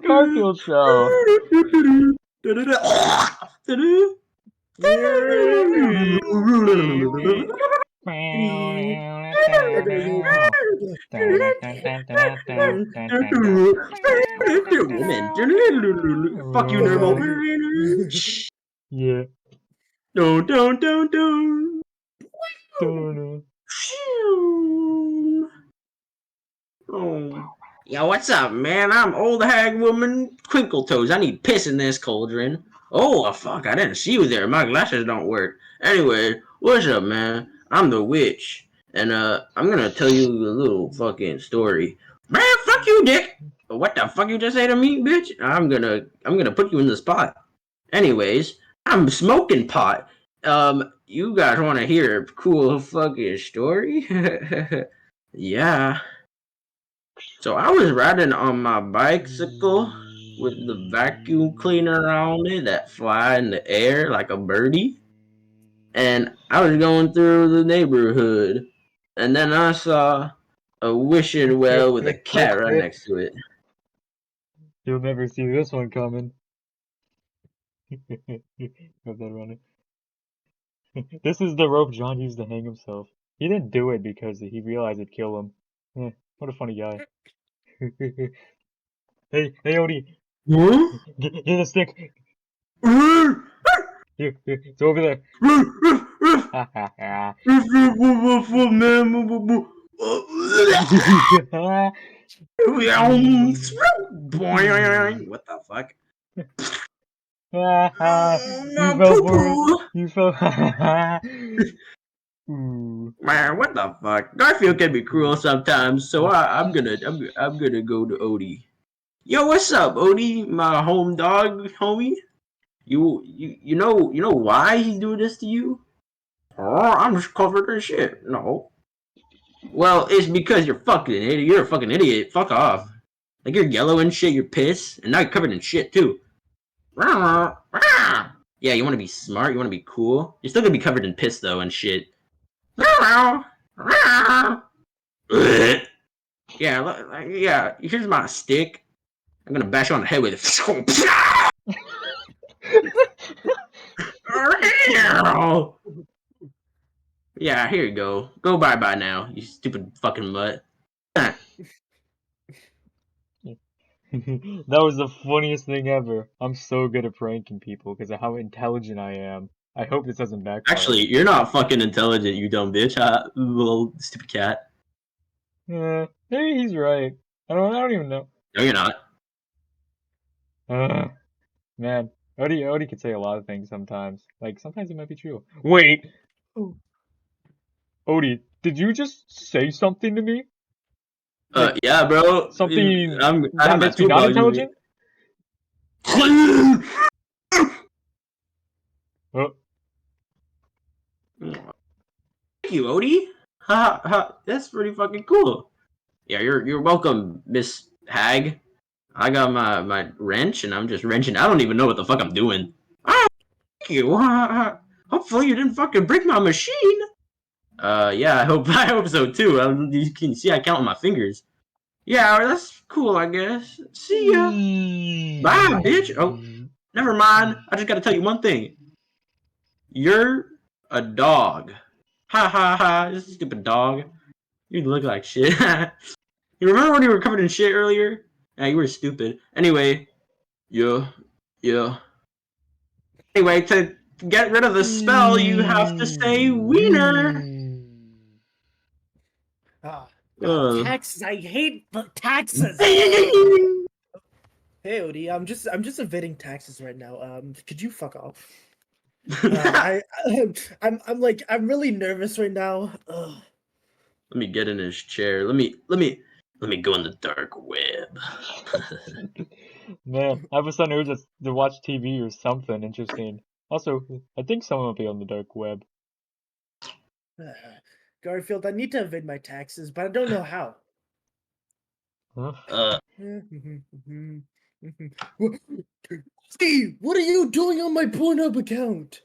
Garfield Show. Fuck you, Nermal. Yeah. Don't. Oh. Yo, what's up, man? I'm old hag woman Twinkle Toes. I need piss in this cauldron. Oh, fuck, I didn't see you there. My glasses don't work. Anyway, what's up, man? I'm the witch. And, I'm gonna tell you a little fucking story. Man, fuck you, dick! What the fuck you just say to me, bitch? I'm gonna put you in the spot. Anyways, I'm smoking pot. You guys wanna hear a cool fucking story? Yeah. So I was riding on my bicycle with the vacuum cleaner on it that fly in the air like a birdie. And I was going through the neighborhood. And then I saw a wishing well with a cat right next to it. You'll never see this one coming. Got that running. This is the rope John used to hang himself. He didn't do it because he realized it'd kill him. What a funny guy. Hey, Odie. Get the stick. Here, it's over there. What the fuck? You fell. Man, what the fuck? Garfield can be cruel sometimes, so I'm gonna go to Odie. Yo, what's up, Odie? My home dog, homie. You know why he's doing this to you? Oh, I'm just covered in shit. No. Well, it's because you're fucking an idiot. You're a fucking idiot. Fuck off. Like you're yellow and shit. You're pissed, and now you're covered in shit too. Yeah, you want to be smart. You want to be cool. You're still gonna be covered in piss though and shit. Yeah. Here's my stick. I'm gonna bash you on the head with it. Yeah, here you go. Go bye now, you stupid fucking mutt. That was the funniest thing ever. I'm so good at pranking people because of how intelligent I am. I hope this doesn't backfire. Actually, you're not fucking intelligent, you dumb bitch. Little stupid cat. Maybe he's right. I don't even know. No, you're not. Man, Odie could say a lot of things sometimes. Like, sometimes it might be true. Wait! Odie, did you just say something to me? Like, yeah, bro. Something that makes me not intelligent? Thank you, Odie. Ha. That's pretty fucking cool. Yeah, you're welcome, Miss Hag. I got my wrench and I'm just wrenching. I don't even know what the fuck I'm doing. Oh, thank you. Hopefully you didn't fucking break my machine. Yeah, I hope so too. You can see I count on my fingers. Yeah, that's cool, I guess. See ya. Bye, bitch. Oh, never mind. I just gotta tell you one thing. You're a dog. Ha. This is a stupid dog. You look like shit. You remember when you were covered in shit earlier? Yeah, you were stupid. Anyway, yeah. Anyway, to get rid of the spell, you have to say wiener. Taxes. I hate taxes. Hey, Odie, I'm just evading taxes right now. Could you fuck off? I'm really nervous right now. Ugh. Let me get in his chair. Let me go in the dark web. Man, I was on urge to watch TV or something interesting. Also, I think someone will be on the dark web. Garfield, I need to evade my taxes, but I don't know how. Steve, what are you doing on my Pornhub account?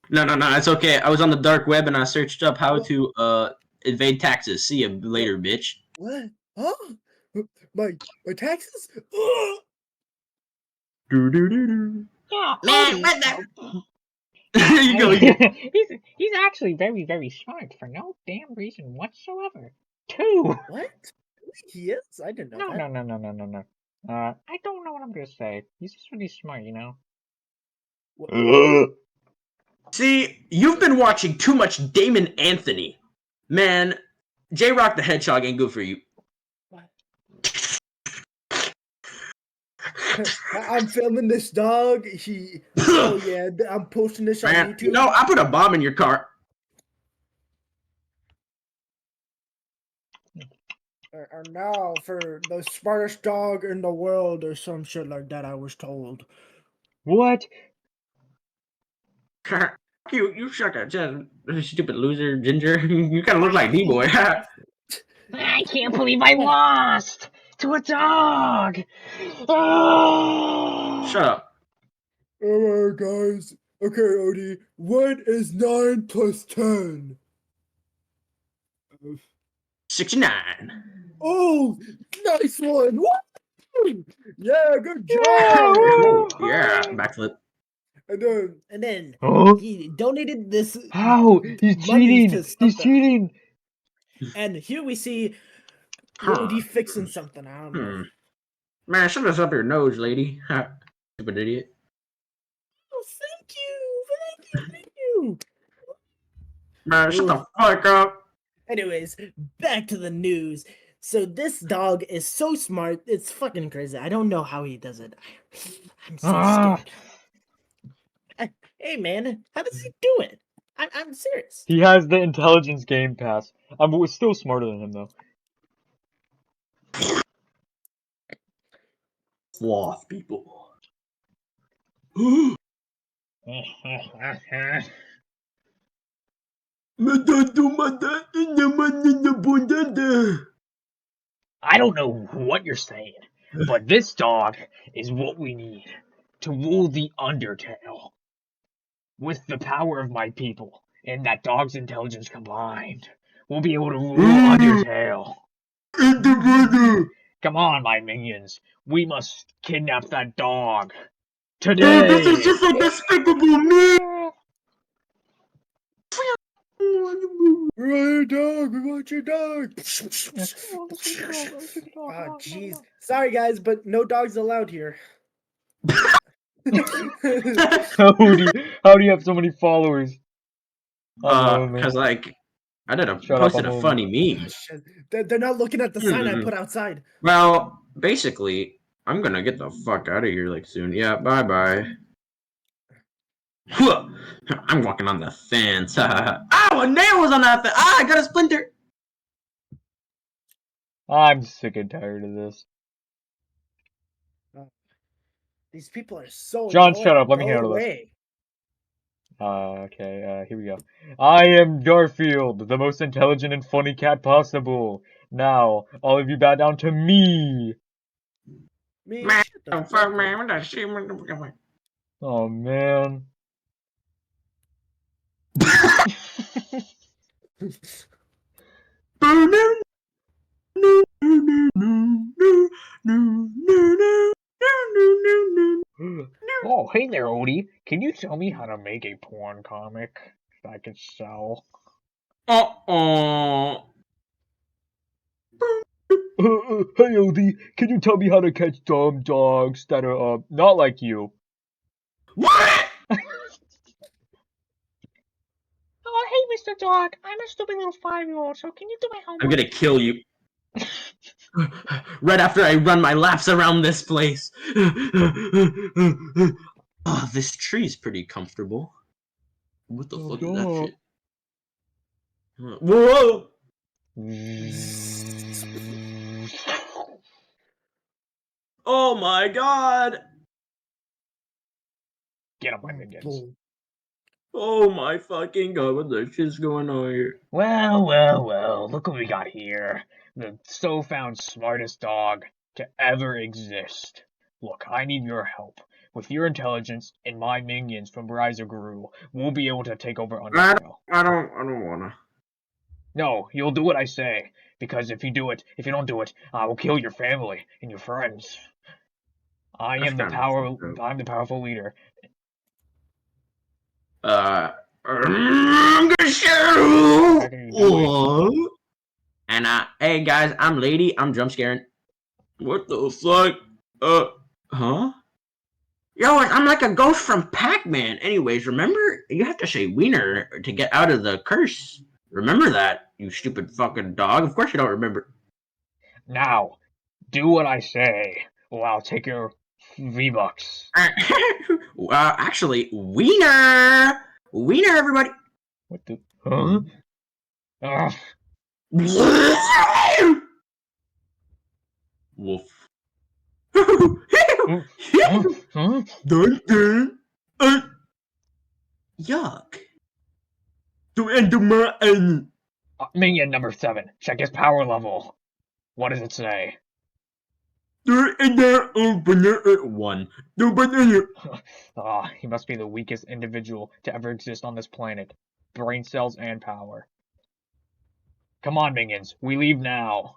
No, it's okay. I was on the dark web and I searched up how to evade taxes. See you later, bitch. What? Huh? my taxes? Ugh! Yeah, Man, Odie. what the? Here you go. He's actually very, very smart for no damn reason whatsoever. Two. What? He is? I didn't know No, that. no, no, no, no, no, no. I don't know what I'm gonna say. He's just really smart, you know. See, you've been watching too much Damon Anthony. Man, J-Rock the Hedgehog ain't good for you. What? I'm filming this dog. Oh yeah, I'm posting this on Man, YouTube. you know, I put a bomb in your car. Or now for the smartest dog in the world or some shit like that, I was told. What? You suck at stupid loser, Ginger. You kind of look like D-Boy. I can't believe I lost to a dog. Ah! Shut up. Alright, guys. Okay, Odie, what is 9 plus 10? 69. Oh, nice one! Woo! Yeah, good job! Oh, yeah, backflip. And then Huh? he donated this How? He's money cheating! to He's something. cheating! And here we see Huh. Odie fixing something. I don't know. Man, shut this up your nose, lady. Stupid idiot. Oh, thank you. Man, shut the fuck up. Anyways, back to the news. So this dog is so smart, it's fucking crazy. I don't know how he does it. I'm so Ah! scared. Hey man, how does he do it? I'm serious. He has the intelligence game pass. I'm still smarter than him though. Sloth people. I don't know what you're saying, but this dog is what we need to rule the Undertale. With the power of my people and that dog's intelligence combined, we'll be able to rule Undertale. Come on, my minions. We must kidnap that dog. Today! This is just a despicable me! Hey dog, we want your dog. Ah, jeez. Sorry guys, but no dogs allowed here. How do you have so many followers? Cause like, posted a funny meme. Shit. They're not looking at the sign I put outside. Well, basically, I'm gonna get the fuck out of here like soon. Yeah, bye bye. I'm walking on the fence. Ow, a nail was on that fence. Ah, I got a splinter. I'm sick and tired of this. These people are so John, annoying. shut up. Let me Go handle this. away. Okay, here we go. I am Garfield, the most intelligent and funny cat possible. Now, all of you bow down to me. Man, Man, shut the fuck, fuck man. up. What the shit? Oh, man. Oh, hey there, Odie. Can you tell me how to make a porn comic that I can sell? Hey, Odie, can you tell me how to catch dumb dogs that are, not like you? What? Oh, hey, Mr. Dog. I'm a stupid little 5-year-old, so can you do my homework? I'm gonna kill you. Right after I run my laps around this place. Oh, this tree's pretty comfortable. What the fuck is that shit? Whoa! Oh my god! Get on my minions. Oh my fucking god, what the shit's going on here? Well, look what we got here. The so-found smartest dog to ever exist. Look, I need your help. With your intelligence and my minions from Rise of Gru, we'll be able to take over Undertale. I don't wanna. No, you'll do what I say. Because if you don't do it, I will kill your family and your friends. That's kind of fucked up. I'm the powerful leader. I'm gonna shoot How can you do it? And hey guys, I'm Lady. I'm jump scaring. What the fuck? Huh? Yo, I'm like a ghost from Pac-Man. Anyways, remember you have to say wiener to get out of the curse. Remember that, you stupid fucking dog. Of course you don't remember. Now, do what I say, or I'll take your V-Bucks. Actually, wiener, wiener, everybody. What the? Huh? Ugh. Wolf. Huh? Dun, dun. Yuck. To end my end. Minion number 7. Check his power level. What does it say? One. He must be the weakest individual to ever exist on this planet. Brain cells and power. Come on, minions. We leave now.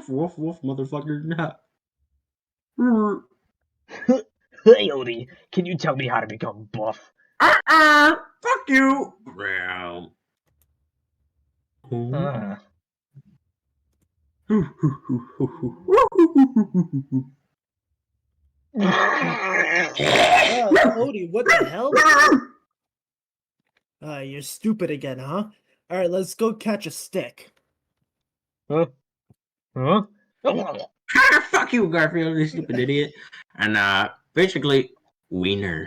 Wolf, wolf, motherfucker. Hey, Odie, can you tell me how to become buff? Fuck you. Growl. Odie, what the hell? You're stupid again, huh? Alright, let's go catch a stick. Huh? Fuck you, Garfield, you stupid idiot. And basically, wiener.